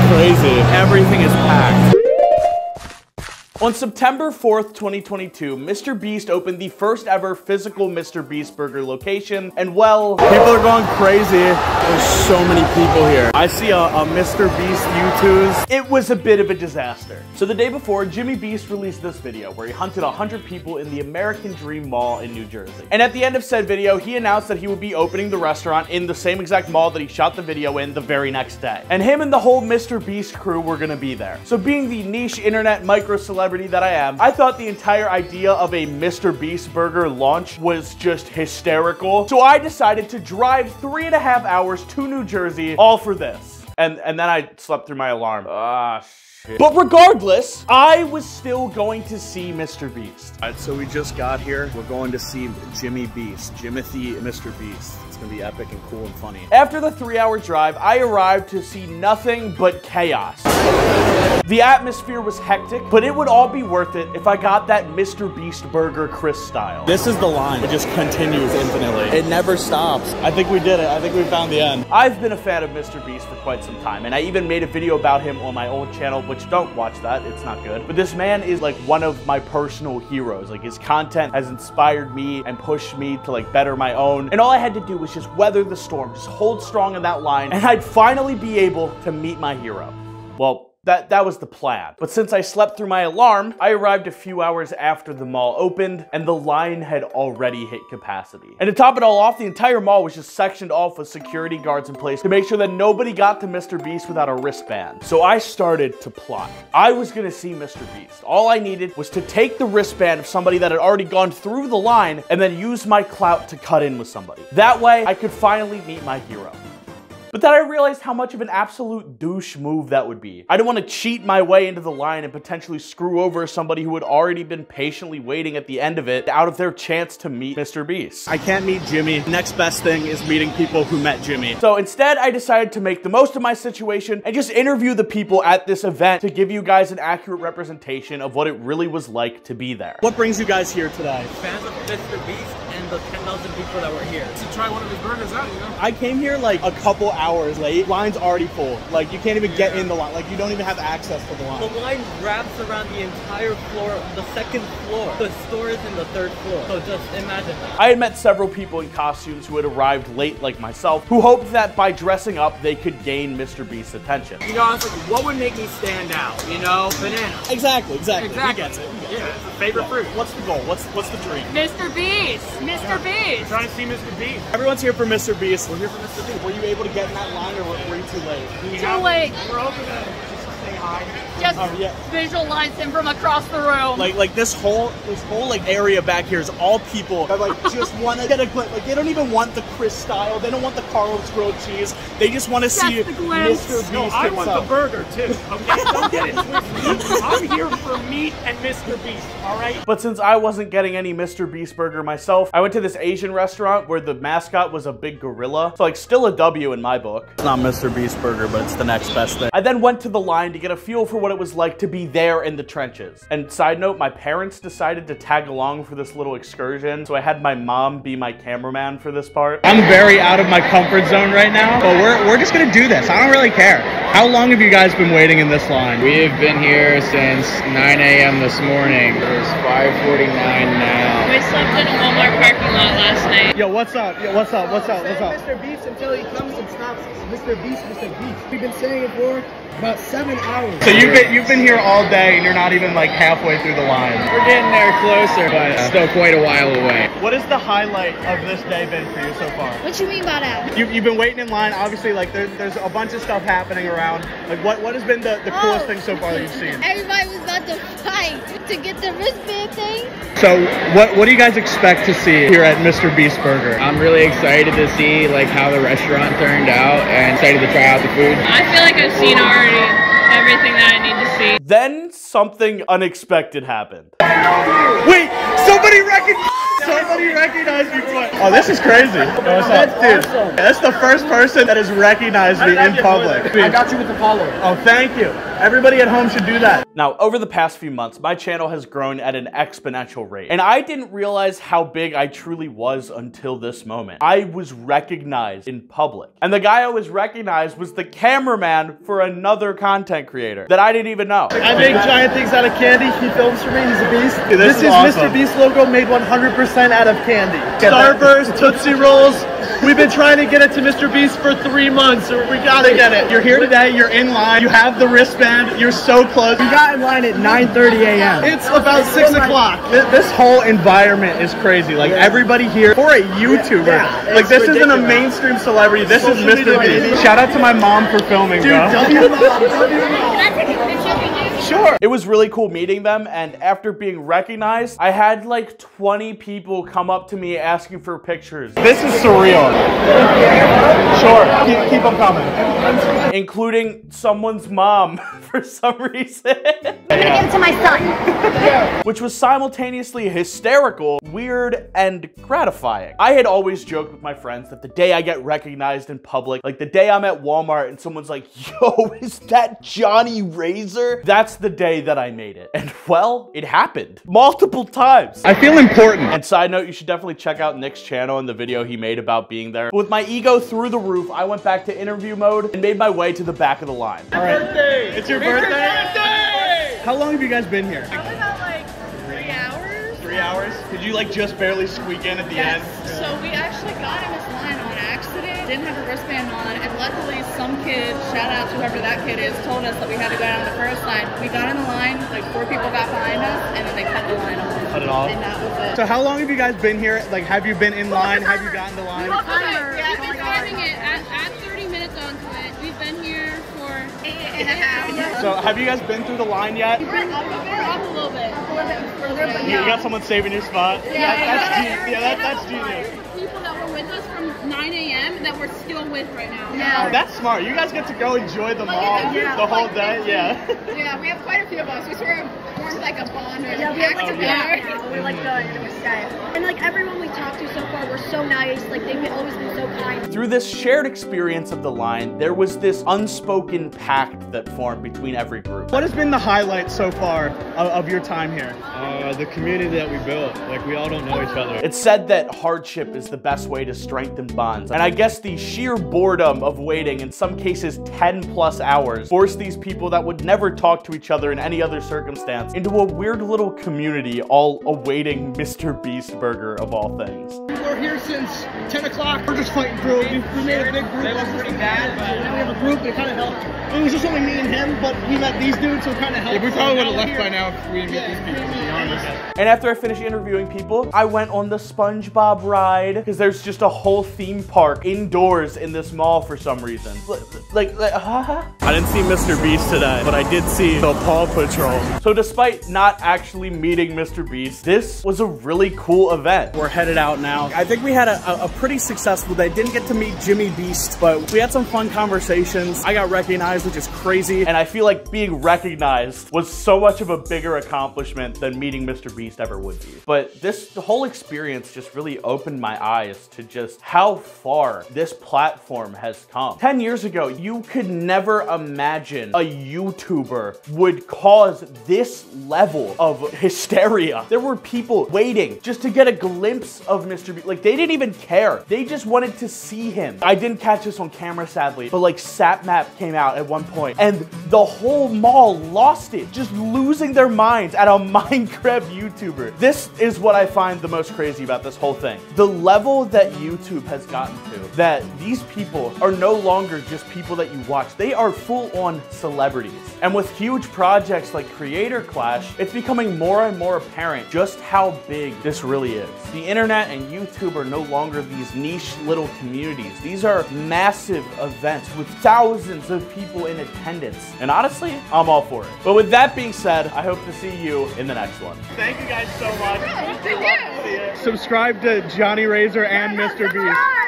crazy. Everything is packed. On September 4th, 2022, MrBeast opened the first ever physical MrBeast Burger location, and well, people are going crazy. There's so many people here. I see a MrBeast U2s. It was a bit of a disaster. So the day before, Jimmy Beast released this video where he hunted 100 people in the American Dream Mall in New Jersey. And at the end of said video, he announced that he would be opening the restaurant in the same exact mall that he shot the video in the very next day. And him and the whole MrBeast crew were gonna be there. So being the niche internet micro celebrity that I am, I thought the entire idea of a MrBeast Burger launch was just hysterical. So I decided to drive 3.5 hours to New Jersey all for this. And then I slept through my alarm. Ah, shit. But regardless, I was still going to see MrBeast. All right, so we just got here. We're going to see Jimmy Beast, Jimothy MrBeast. It's gonna be epic and cool and funny. After the 3-hour drive, I arrived to see nothing but chaos. The atmosphere was hectic, but it would all be worth it if I got that MrBeast Burger Chris style. This is the line. It just continues infinitely. It never stops. I think we did it. I think we found the end. I've been a fan of MrBeast for quite some time, and I even made a video about him on my old channel, which don't watch that, it's not good. But this man is like one of my personal heroes. Like his content has inspired me and pushed me to like better my own. And all I had to do was just weather the storm, just hold strong in that line, and I'd finally be able to meet my hero. Well, that was the plan. But since I slept through my alarm, I arrived a few hours after the mall opened, and the line had already hit capacity. And to top it all off, the entire mall was just sectioned off with security guards in place to make sure that nobody got to MrBeast without a wristband. So I started to plot. I was gonna see MrBeast. All I needed was to take the wristband of somebody that had already gone through the line and then use my clout to cut in with somebody. That way, I could finally meet my hero. But then I realized how much of an absolute douche move that would be. I didn't want to cheat my way into the line and potentially screw over somebody who had already been patiently waiting at the end of it out of their chance to meet MrBeast. I can't meet Jimmy. Next best thing is meeting people who met Jimmy. So instead, I decided to make the most of my situation and just interview the people at this event to give you guys an accurate representation of what it really was like to be there. What brings you guys here today? Fans of MrBeast and the 10,000 people that were here. To try one of his burgers out, you know? I came here like a couple hours late. Line's already full. Like you can't even get in the line. Like you don't even have access to the line. The line wraps around the entire floor, the second floor. The store is in the 3rd floor. So just imagine that. I had met several people in costumes who had arrived late like myself, who hoped that by dressing up, they could gain MrBeast's attention. You know, it's like, what would make me stand out? You know, banana. Exactly. He gets it. Yeah, it's a favorite fruit. What's the goal? What's the dream? MrBeast! MrBeast! We're trying to see MrBeast. Everyone's here for MrBeast. We're here for MrBeast. Were you able to get in that line, or were you too late? Too late. We're hoping to just say hi. Just visualize him from across the room. Like this whole like area back here is all people that like just want to get a glimpse. Like they don't even want the Chris style. They don't want the Carlos grilled cheese. They just want to see MrBeast. No, I want the burger too. Okay, don't get it twisted. I'm here for meat and MrBeast. All right. But since I wasn't getting any MrBeast burger myself, I went to this Asian restaurant where the mascot was a big gorilla. So like still a W in my book. It's not MrBeast burger, but it's the next best thing. I then went to the line to get a feel for what it was like to be there in the trenches. And side note, my parents decided to tag along for this little excursion, so I had my mom be my cameraman for this part. I'm very out of my comfort zone right now, but we're just gonna do this. I don't really care. How long have you guys been waiting in this line? We have been here since 9 a.m. this morning. It's 5:49 now. We slept in a Walmart parking lot last night. Yo, what's up? Yo, what's up? What's up? What's up? MrBeast until he comes and stops us. MrBeast. We've been saying it for about 7 hours. So you've been here all day and you're not even like halfway through the line. We're getting there closer, but still quite a while away. What has the highlight of this day been for you so far? What you mean by that? You've been waiting in line. Obviously, like there's a bunch of stuff happening around. Like what has been the coolest thing so far that you've seen? Everybody was about to fight to get the wristband thing. So what do you guys expect to see here at MrBeast Burger? I'm really excited to see like how the restaurant turned out and excited to try out the food. I feel like I've seen already everything that I need to see. Then something unexpected happened. Wait, somebody recognized Somebody recognized me for it. Oh, this is crazy. What's up? Dude, awesome. that's the first person that has recognized me in public. I got you with the follow. Oh, thank you. Everybody at home should do that. Now, over the past few months, my channel has grown at an exponential rate. And I didn't realize how big I truly was until this moment. I was recognized in public. And the guy I was recognized was the cameraman for another content creator that I didn't even know. I make giant things out of candy. He films for me. He's a beast. Dude, This is awesome. MrBeast logo made 100% out of candy. Starburst, Tootsie Rolls. We've been trying to get it to MrBeast for 3 months, so we gotta get it. You're here today, you're in line, you have the wristband, you're so close. We got in line at 9:30 a.m. It's about 6 o'clock. This whole environment is crazy. Like everybody here, for a YouTuber, like this isn't a mainstream celebrity, this is MrBeast. Shout out to my mom for filming, bro. Sure. It was really cool meeting them, and after being recognized, I had like 20 people come up to me asking for pictures. This is surreal. Sure, keep them coming. Including someone's mom for some reason. I'm gonna give it to my son. Which was simultaneously hysterical, weird, and gratifying. I had always joked with my friends that the day I get recognized in public, like the day I'm at Walmart and someone's like, yo, is that Jonny RaZeR? That's the day that I made it. And well, it happened multiple times. I feel important. And side note, you should definitely check out Nick's channel and the video he made about being there. With my ego through the roof, I went back to interview mode and made my way to the back of the line. All right. It's your birthday? How long have you guys been here? Probably about like 3 hours. 3 hours? Did you like just barely squeak in at the end? So we actually got in this line on accident. Didn't have a wristband on, and luckily some kid, shout out to whoever that kid is, told us that we had to go down the first line. We got in the line, like 4 people got behind us, and then they cut the line off. Cut it off? And that was it. So how long have you guys been here? Like, have you been in line? Have you gotten the line? Timer. We've been timing it at 30 minutes onto it. We've been here for 8.5. So have you guys been through the line yet? We're up a little bit. You got someone saving your spot? That's genius. People that were with us from 9 a.m. that we're still with right now. Oh, that's smart. You guys get to go enjoy the mall the whole day. Yeah. Yeah, we have quite a few of us. We sort of formed like a bond. Yeah, we have like a we're like going to stay. And like everyone we talked to so far were so nice. Like they've always been so kind. Through this shared experience of the line, there was this unspoken pact that formed between every group. What has been the highlight so far of your time here? The community that we built. Like, we all don't know each other. It's said that hardship is the best way to strengthen bonds. And I guess the sheer boredom of waiting, in some cases 10+ hours, forced these people that would never talk to each other in any other circumstance into a weird little community all awaiting MrBeast Burger of all things. We're here since 10 o'clock. We're just fighting through. We made a big group. It was pretty bad, but now we have a group that kind of helped. It was just only me and him, but we met these dudes, so it kind of helped. We probably would have left by now if we didn't get these people, to be honest. And after I finished interviewing people, I went on the SpongeBob ride, because there's just a whole theme park indoors in this mall for some reason. I didn't see MrBeast today, but I did see the Paw Patrol. So despite not actually meeting MrBeast, this was a really cool event. We're headed out now. I think we had a pretty successful day. Didn't get to meet Jimmy Beast, but we had some fun conversations. I got recognized, which is crazy. And I feel like being recognized was so much of a bigger accomplishment than meeting MrBeast ever would be. But the whole experience just really opened my eyes to just how far this platform has come. 10 years ago, you could never imagine a YouTuber would cause this level of hysteria. There were people waiting just to get a glimpse of MrBeast. Like, they didn't even care. They just wanted to see him. I didn't catch this on camera, sadly, but like SatMap came out at one point and the whole mall lost it, just losing their minds at a Minecraft YouTuber. This is what I find the most crazy about this whole thing. The level that YouTube has gotten to, that these people are no longer just people that you watch. They are full-on celebrities. And with huge projects like Creator Clash, it's becoming more and more apparent just how big this really is. The internet and YouTube are no longer these niche little communities. These are massive events with thousands of people in attendance. And honestly, I'm all for it. But with that being said, I hope to see you in the next one. Thank you guys so much. Thank you. Subscribe to Jonny RaZeR and MrBeast.